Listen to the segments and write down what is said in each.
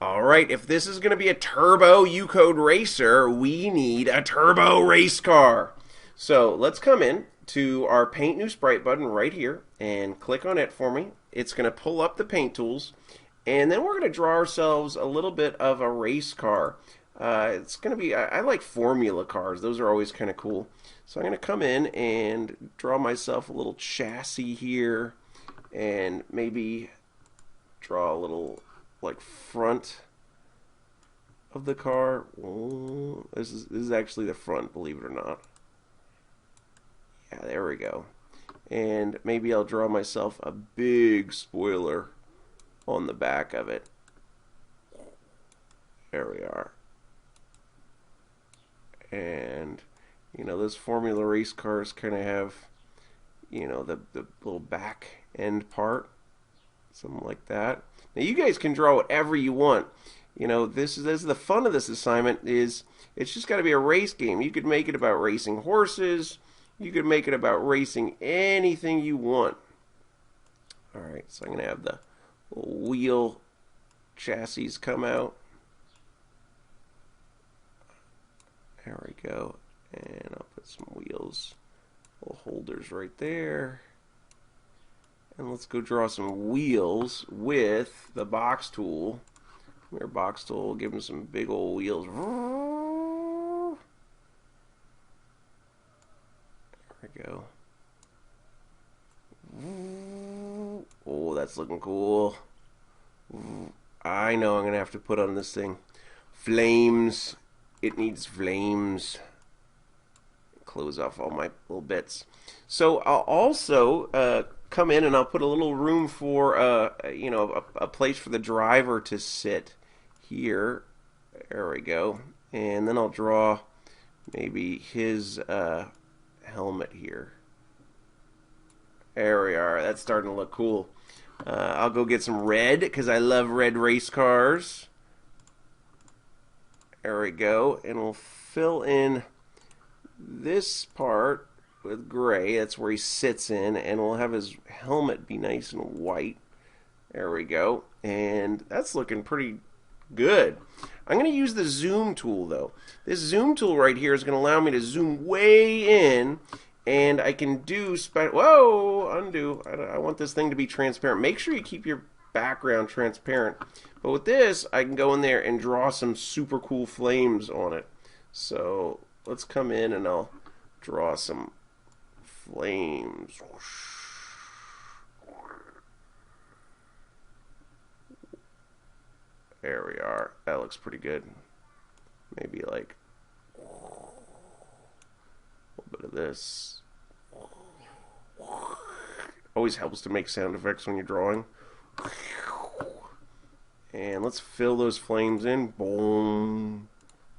Alright, if this is going to be a turbo UCode racer, we need a turbo race car. So let's come in to our Paint New Sprite button right here and click on it for me. It's going to pull up the paint tools, and then we're going to draw ourselves a little bit of a race car. It's going to be, I like formula cars. Those are always kind of cool. So I'm going to come in and draw myself a little chassis here and maybe draw a little like front of the car. Oh, this is actually the front, believe it or not. Yeah, there we go. And maybe I'll draw myself a big spoiler on the back of it. There we are. And you know, those Formula race cars kind of have, you know, the little back end part, something like that. Now you guys can draw whatever you want. You know, this is the fun of this assignment is it's just got to be a race game. You could make it about racing horses. You could make it about racing anything you want. All right, so I'm going to have the wheel chassis come out. There we go. And I'll put some wheels, little holders right there. And let's go draw some wheels with the box tool. Come here, box tool. Give them some big old wheels. There we go. Oh, that's looking cool. I know I'm going to have to put on this thing flames. It needs flames. Close off all my little bits. So I'll also come in and I'll put a little room for you know, a place for the driver to sit here. There we go. And then I'll draw maybe his helmet here. There we are. That's starting to look cool. I'll go get some red because I love red race cars. There we go. And we'll fill in this part with gray. That's where he sits in, and we'll have his helmet be nice and white. There we go. And that's looking pretty good. I'm going to use the zoom tool though. This zoom tool right here is going to allow me to zoom way in, and I can do whoa, undo. I want this thing to be transparent. Make sure you keep your background transparent. But with this, I can go in there and draw some super cool flames on it. So let's come in and I'll draw some flames. There we are. That looks pretty good. Maybe like a little bit of this. Always helps to make sound effects when you're drawing. And let's fill those flames in. Boom.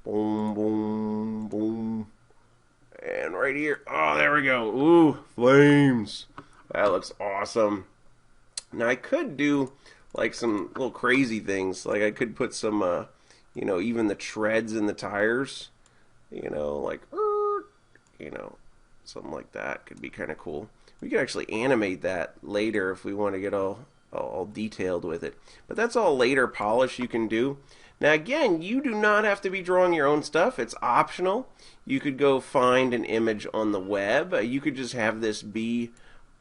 Boom, boom, boom. And right here. Oh, there we go. Ooh, flames. That looks awesome. Now I could do like some little crazy things. Like I could put some, you know, even the treads in the tires. You know, like, you know, something like that could be kind of cool. We could actually animate that later if we want to get all detailed with it. But that's all later polish you can do. Now again, you do not have to be drawing your own stuff. It's optional. You could go find an image on the web. You could just have this be,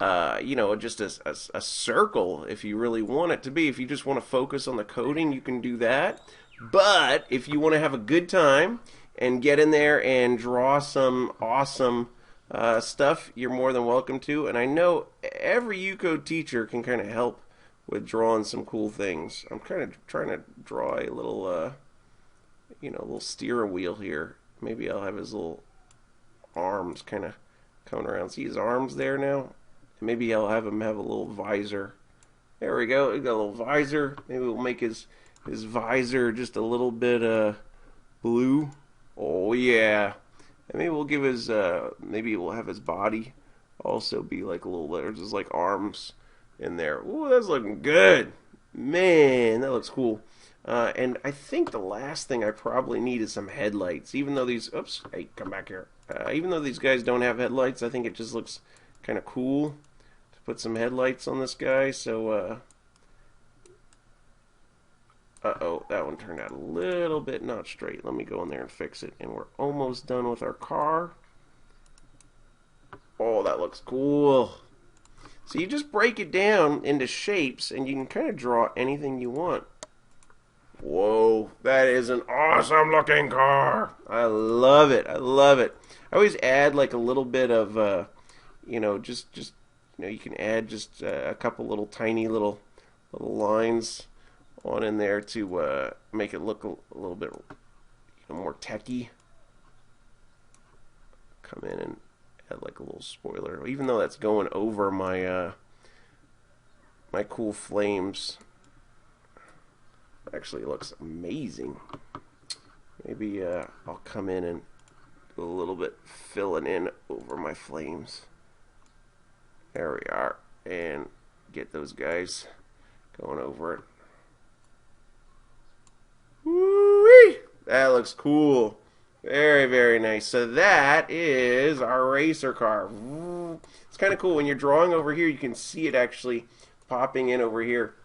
you know, just a circle if you really want it to be. If you just want to focus on the coding, you can do that. But if you want to have a good time and get in there and draw some awesome stuff, you're more than welcome to. And I know every UCode teacher can kind of help with drawing some cool things. I'm kind of trying to draw a little, you know, little steering wheel here. Maybe I'll have his little arms kind of coming around. See his arms there now? Maybe I'll have him have a little visor. There we go. We got a little visor. Maybe we'll make his visor just a little bit blue. Oh yeah. And maybe we'll give his maybe we'll have his body also be like a little, there's just like arms in there. Ooh, that's looking good. Man, that looks cool. And I think the last thing I probably need is some headlights. Even though these, oops, hey, come back here. Even though these guys don't have headlights, I think it just looks kind of cool to put some headlights on this guy. So Uh-oh, that one turned out a little bit not straight. Let me go in there and fix it. And we're almost done with our car. Oh, that looks cool. So you just break it down into shapes, and you can kind of draw anything you want. Whoa, that is an awesome looking car. I love it. I love it. I always add like a little bit of, you can add just a couple little tiny little lines on in there to make it look a little bit more techy. Come in and add like a little spoiler, even though that's going over my my cool flames. Actually, it looks amazing. Maybe I'll come in and do a little bit filling in over my flames. There we are, and get those guys going over it. Woo-wee! That looks cool. Very, very nice. So that is our racer car. It's kind of cool. When you're drawing over here, you can see it actually popping in over here.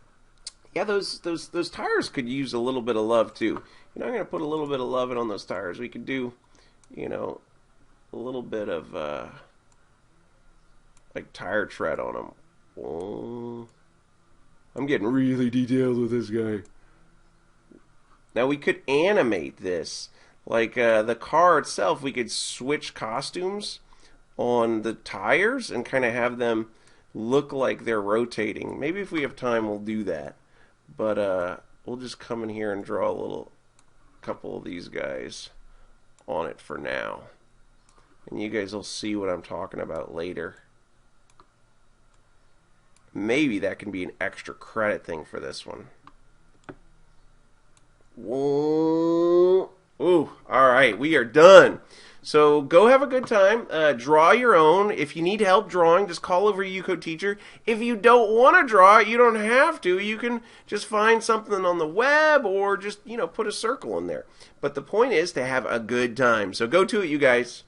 Yeah, those tires could use a little bit of love too. I'm going to put a little bit of love in on those tires. We could do, a little bit of like tire tread on them. Oh, I'm getting really detailed with this guy. Now we could animate this. Like the car itself, we could switch costumes on the tires and kind of have them look like they're rotating. Maybe if we have time, we'll do that. But we'll just come in here and draw a couple of these guys on it for now. And you guys will see what I'm talking about later. Maybe that can be an extra credit thing for this one. Whoa. Ooh, alright, we are done. So go have a good time. Draw your own. If you need help drawing, just call over a UCode teacher. If you don't want to draw it, you don't have to. You can just find something on the web or just, put a circle in there. But the point is to have a good time. So go to it, you guys.